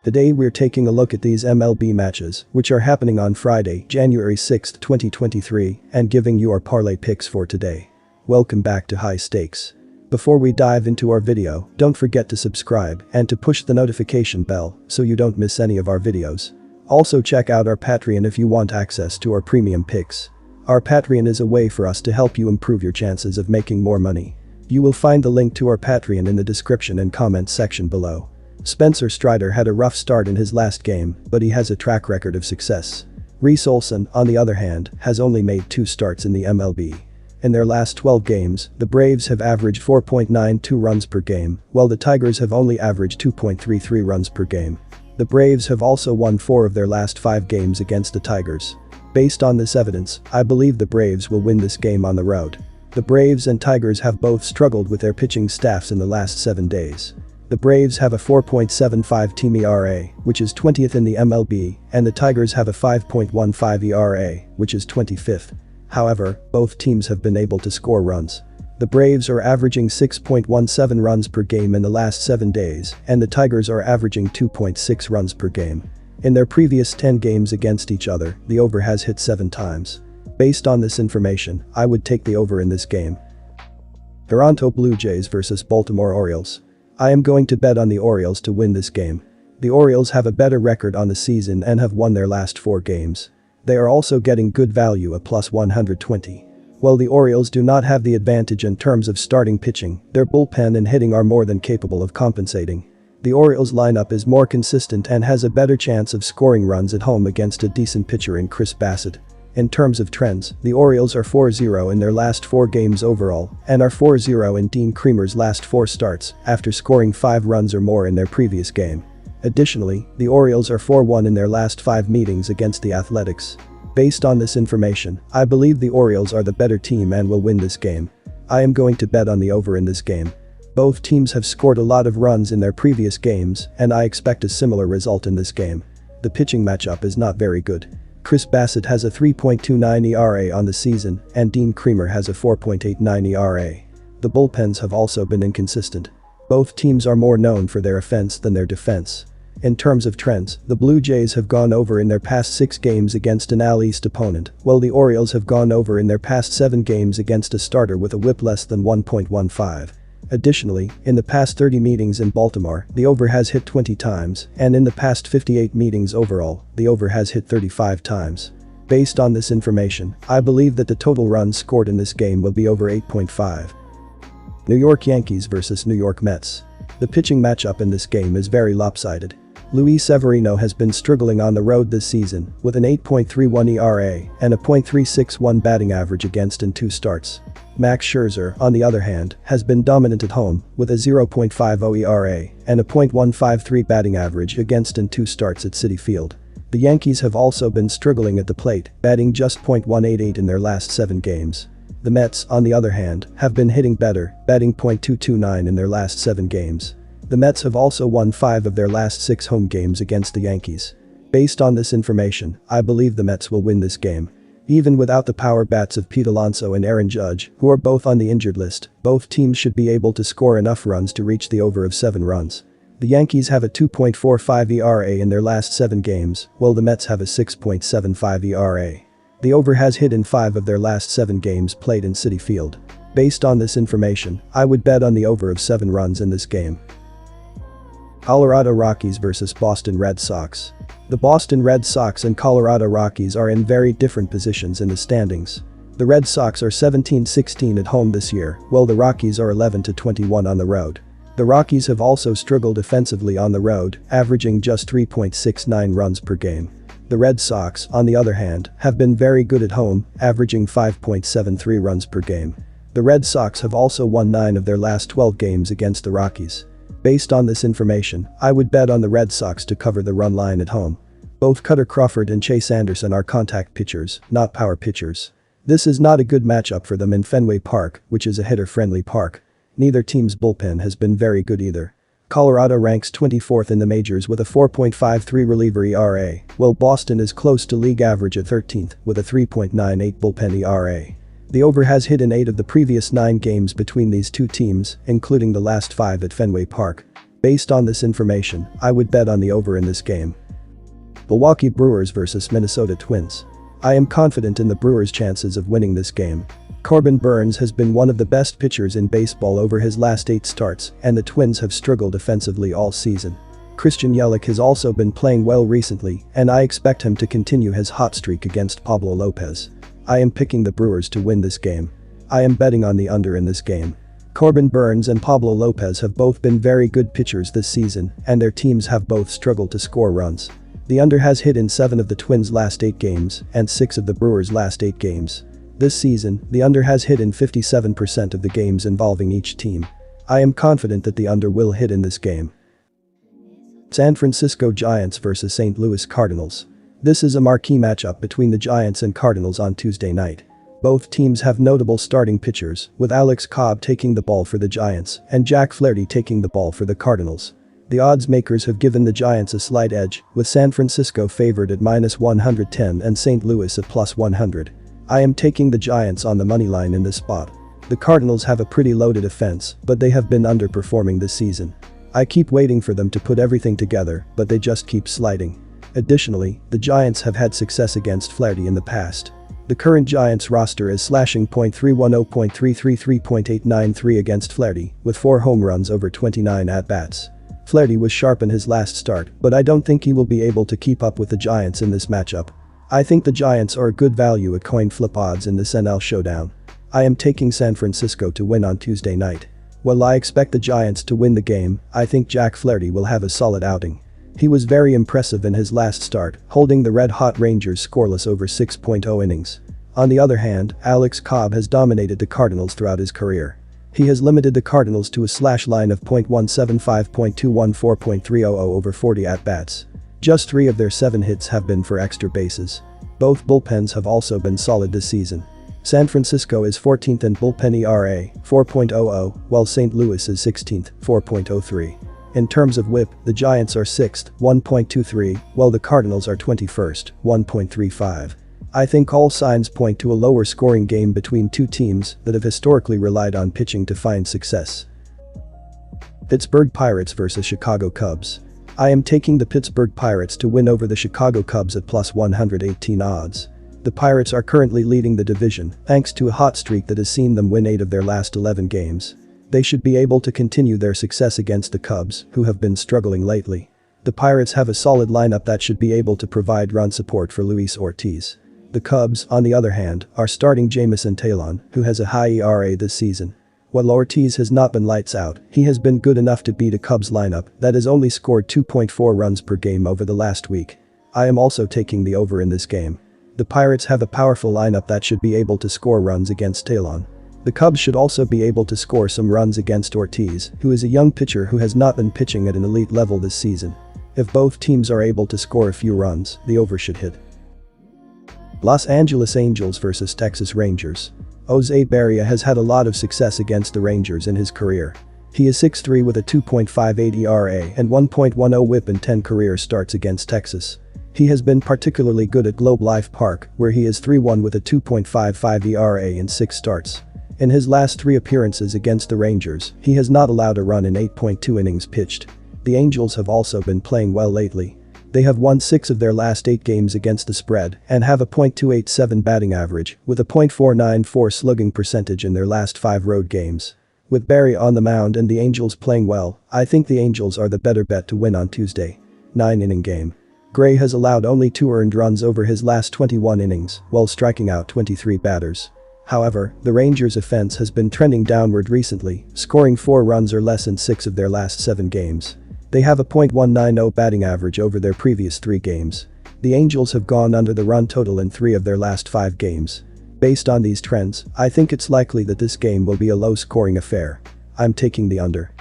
Today we're taking a look at these MLB matches, which are happening on Friday, January 6, 2023, and giving you our parlay picks for today. Welcome back to High Stakes. Before we dive into our video, don't forget to subscribe and to push the notification bell so you don't miss any of our videos. Also check out our Patreon if you want access to our premium picks. Our Patreon is a way for us to help you improve your chances of making more money. You will find the link to our Patreon in the description and comments section below. Spencer Strider had a rough start in his last game, but he has a track record of success. Reese Olson, on the other hand, has only made 2 starts in the MLB. In their last 12 games, the Braves have averaged 4.92 runs per game, while the Tigers have only averaged 2.33 runs per game. The Braves have also won 4 of their last 5 games against the Tigers. Based on this evidence, I believe the Braves will win this game on the road. The Braves and Tigers have both struggled with their pitching staffs in the last 7 days. The Braves have a 4.75 team ERA, which is 20th in the MLB, and the Tigers have a 5.15 ERA, which is 25th. However, both teams have been able to score runs. The Braves are averaging 6.17 runs per game in the last 7 days, and the Tigers are averaging 2.6 runs per game. In their previous 10 games against each other, the over has hit 7 times. Based on this information, I would take the over in this game. Toronto Blue Jays vs Baltimore Orioles. I am going to bet on the Orioles to win this game. The Orioles have a better record on the season and have won their last 4 games. They are also getting good value at plus 120. While the Orioles do not have the advantage in terms of starting pitching, their bullpen and hitting are more than capable of compensating. The Orioles lineup is more consistent and has a better chance of scoring runs at home against a decent pitcher in Chris Bassitt. In terms of trends, the Orioles are 4-0 in their last 4 games overall and are 4-0 in Dean Kremer's last 4 starts after scoring 5 runs or more in their previous game. Additionally, the Orioles are 4-1 in their last 5 meetings against the Athletics. Based on this information, I believe the Orioles are the better team and will win this game. I am going to bet on the over in this game. Both teams have scored a lot of runs in their previous games, and I expect a similar result in this game. The pitching matchup is not very good. Chris Bassitt has a 3.29 ERA on the season, and Dean Kremer has a 4.89 ERA. The bullpens have also been inconsistent. Both teams are more known for their offense than their defense. In terms of trends, the Blue Jays have gone over in their past 6 games against an AL East opponent, while the Orioles have gone over in their past 7 games against a starter with a whip less than 1.15. Additionally, in the past 30 meetings in Baltimore, the over has hit 20 times, and in the past 58 meetings overall, the over has hit 35 times. Based on this information, I believe that the total runs scored in this game will be over 8.5. New York Yankees vs New York Mets. The pitching matchup in this game is very lopsided. Luis Severino has been struggling on the road this season, with an 8.31 ERA and a .361 batting average against in 2 starts. Max Scherzer, on the other hand, has been dominant at home, with a 0.50 ERA and a .153 batting average against in 2 starts at Citi Field. The Yankees have also been struggling at the plate, batting just .188 in their last 7 games. The Mets, on the other hand, have been hitting better, batting .229 in their last 7 games. The Mets have also won 5 of their last 6 home games against the Yankees. Based on this information, I believe the Mets will win this game. Even without the power bats of Pete Alonso and Aaron Judge, who are both on the injured list, both teams should be able to score enough runs to reach the over of 7 runs. The Yankees have a 2.45 ERA in their last 7 games, while the Mets have a 6.75 ERA. The over has hit in 5 of their last 7 games played in Citi Field. Based on this information, I would bet on the over of 7 runs in this game. Colorado Rockies vs Boston Red Sox. The Boston Red Sox and Colorado Rockies are in very different positions in the standings. The Red Sox are 17-16 at home this year, while the Rockies are 11-21 on the road. The Rockies have also struggled offensively on the road, averaging just 3.69 runs per game. The Red Sox, on the other hand, have been very good at home, averaging 5.73 runs per game. The Red Sox have also won 9 of their last 12 games against the Rockies. Based on this information, I would bet on the Red Sox to cover the run line at home. Both Cutter Crawford and Chase Anderson are contact pitchers, not power pitchers. This is not a good matchup for them in Fenway Park, which is a hitter-friendly park. Neither team's bullpen has been very good either. Colorado ranks 24th in the majors with a 4.53 reliever ERA, while Boston is close to league average at 13th with a 3.98 bullpen ERA. The over has hit in 8 of the previous 9 games between these two teams, including the last 5 at Fenway Park. Based on this information, I would bet on the over in this game. Milwaukee Brewers vs Minnesota Twins. I am confident in the Brewers' chances of winning this game. Corbin Burnes has been one of the best pitchers in baseball over his last 8 starts, and the Twins have struggled offensively all season. Christian Yelich has also been playing well recently, and I expect him to continue his hot streak against Pablo Lopez. I am picking the Brewers to win this game. I am betting on the under in this game. Corbin Burnes and Pablo Lopez have both been very good pitchers this season, and their teams have both struggled to score runs. The under has hit in 7 of the Twins' last 8 games and 6 of the Brewers' last 8 games. This season, the under has hit in 57% of the games involving each team. I am confident that the under will hit in this game. San Francisco Giants vs St. Louis Cardinals. This is a marquee matchup between the Giants and Cardinals on Tuesday night. Both teams have notable starting pitchers, with Alex Cobb taking the ball for the Giants and Jack Flaherty taking the ball for the Cardinals. The odds makers have given the Giants a slight edge, with San Francisco favored at -110 and St. Louis at +100. I am taking the Giants on the money line in this spot. The Cardinals have a pretty loaded offense, but they have been underperforming this season. I keep waiting for them to put everything together, but they just keep sliding. Additionally, the Giants have had success against Flaherty in the past. The current Giants roster is slashing .310, .333, .893 against Flaherty, with 4 home runs over 29 at-bats. Flaherty was sharp in his last start, but I don't think he will be able to keep up with the Giants in this matchup. I think the Giants are a good value at coin flip odds in this NL showdown. I am taking San Francisco to win on Tuesday night. While I expect the Giants to win the game, I think Jack Flaherty will have a solid outing. He was very impressive in his last start, holding the red-hot Rangers scoreless over 6.0 innings. On the other hand, Alex Cobb has dominated the Cardinals throughout his career. He has limited the Cardinals to a slash line of .175, .214, .300 over 40 at-bats. Just 3 of their 7 hits have been for extra bases. Both bullpens have also been solid this season. San Francisco is 14th in bullpen ERA, 4.00, while St. Louis is 16th, 4.03. In terms of whip, the Giants are 6th, 1.23, while the Cardinals are 21st, 1.35. I think all signs point to a lower scoring game between two teams that have historically relied on pitching to find success. Pittsburgh Pirates vs Chicago Cubs. I am taking the Pittsburgh Pirates to win over the Chicago Cubs at +118 odds. The Pirates are currently leading the division thanks to a hot streak that has seen them win 8 of their last 11 games. They should be able to continue their success against the Cubs, who have been struggling lately. The Pirates have a solid lineup that should be able to provide run support for Luis Ortiz. The Cubs, on the other hand, are starting Jameson Taillon, who has a high ERA this season. While Ortiz has not been lights out, he has been good enough to beat a Cubs lineup that has only scored 2.4 runs per game over the last week. I am also taking the over in this game. The Pirates have a powerful lineup that should be able to score runs against Taillon. The Cubs should also be able to score some runs against Ortiz, who is a young pitcher who has not been pitching at an elite level this season. If both teams are able to score a few runs, the over should hit. Los Angeles Angels vs Texas Rangers. Jose Barria has had a lot of success against the Rangers in his career. He is 6'3" with a 2.58 ERA and 1.10 whip in 10 career starts against Texas. He has been particularly good at Globe Life Park, where he is 3-1 with a 2.55 ERA in 6 starts. In his last 3 appearances against the Rangers, he has not allowed a run in 8.2 innings pitched. The Angels have also been playing well lately. They have won 6 of their last 8 games against the spread and have a .287 batting average with a .494 slugging percentage in their last 5 road games. With Barry on the mound and the Angels playing well, I think the Angels are the better bet to win on Tuesday. 9-inning game. Gray has allowed only 2 earned runs over his last 21 innings while striking out 23 batters. However, the Rangers' offense has been trending downward recently, scoring 4 runs or less in 6 of their last 7 games. They have a .190 batting average over their previous 3 games. The Angels have gone under the run total in 3 of their last 5 games. Based on these trends, I think it's likely that this game will be a low-scoring affair. I'm taking the under.